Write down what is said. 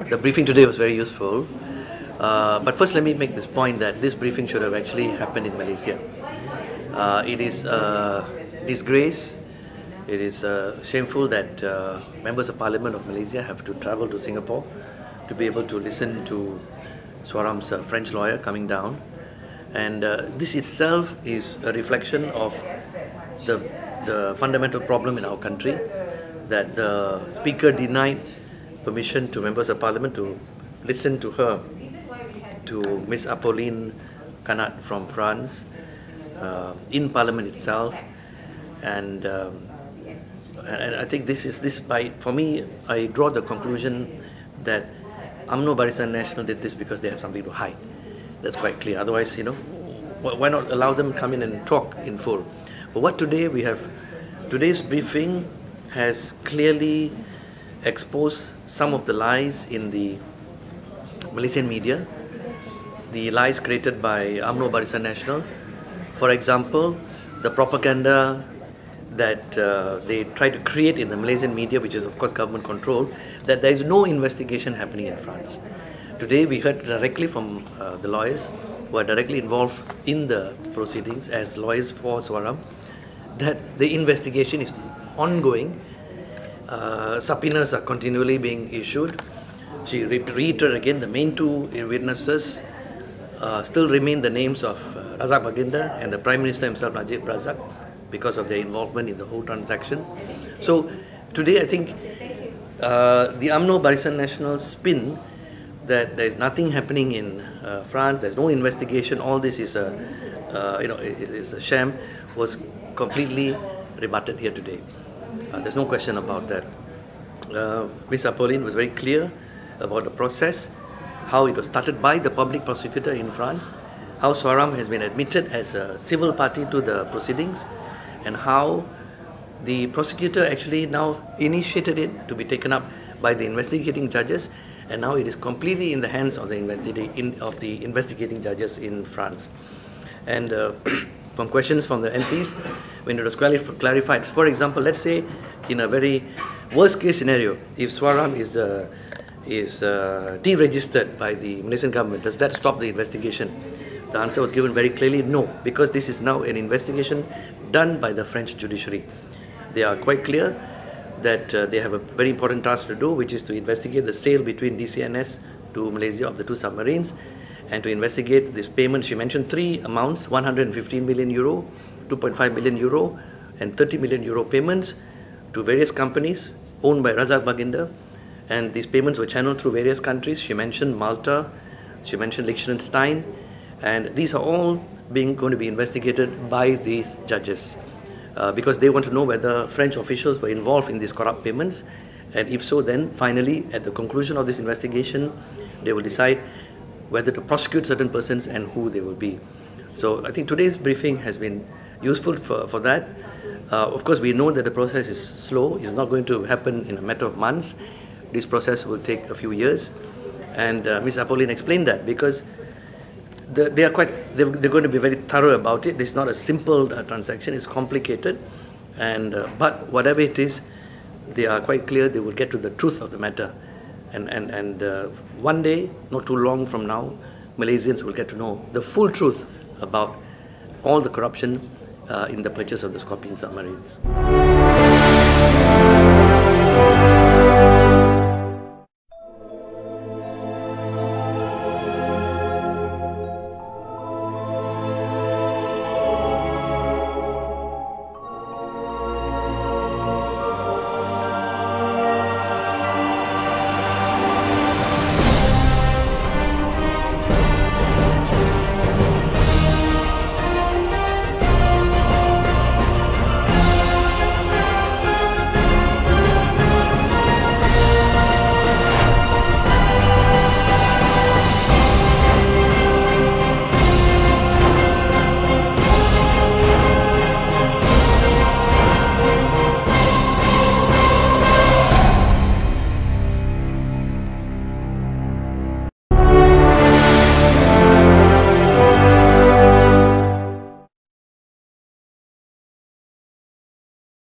The briefing today was very useful. But first let me make this point that this briefing should have actually happened in Malaysia. It is a disgrace. It is shameful that members of Parliament of Malaysia have to travel to Singapore to be able to listen to Suaram's French lawyer coming down. And this itself is a reflection of the fundamental problem in our country, that the Speaker denied permission to members of Parliament to listen to her, to Miss Apolline Canat from France, in Parliament itself. And I think for me, I draw the conclusion that UMNO Barisan Nasional did this because they have something to hide. That's quite clear. Otherwise, why not allow them come in and talk in full? But what today's briefing has clearly exposed some of the lies in the Malaysian media, the lies created by UMNO Barisan Nasional. For example, the propaganda that they try to create in the Malaysian media, which is of course government controlled, that there is no investigation happening in France. Today we heard directly from the lawyers who are directly involved in the proceedings as lawyers for Suaram, that the investigation is ongoing. Subpoenas are continually being issued. She reiterated again, the main two witnesses still remain the names of Razak Baginda and the Prime Minister himself, Najib Razak, because of their involvement in the whole transaction. So today I think the UMNO Barisan Nasional spin that there is nothing happening in France, there's no investigation, all this is is a sham, was completely rebutted here today. There's no question about that. Ms. Apolline was very clear about the process, how it was started by the public prosecutor in France, how Suaram has been admitted as a civil party to the proceedings, and how the prosecutor actually now initiated it to be taken up by the investigating judges, and now it is completely in the hands of the investigating judges in France. And from questions from the MPs, when it was clarified, for example, let's say in a very worst case scenario, if Suaram is deregistered by the Malaysian government, does that stop the investigation? The answer was given very clearly, no, because this is now an investigation done by the French judiciary. They are quite clear that they have a very important task to do, which is to investigate the sale between DCNS to Malaysia of the two submarines, and to investigate this payment. She mentioned three amounts: 115 million euro, 2.5 million euro, and 30 million euro payments to various companies owned by Razak Baginda. And these payments were channeled through various countries. She mentioned Malta, she mentioned Liechtenstein, and these are all going to be investigated by these judges because they want to know whether French officials were involved in these corrupt payments, and if so, then finally at the conclusion of this investigation they will decide whether to prosecute certain persons and who they will be. So I think today's briefing has been useful for that. Of course, we know that the process is slow. It's not going to happen in a matter of months. This process will take a few years, and Ms. Apolline explained that because they're going to be very thorough about it. It's not a simple transaction; it's complicated, and but whatever it is, they are quite clear. They will get to the truth of the matter, and one day, not too long from now, Malaysians will get to know the full truth about all the corruption in the purchase of the Scorpene submarines.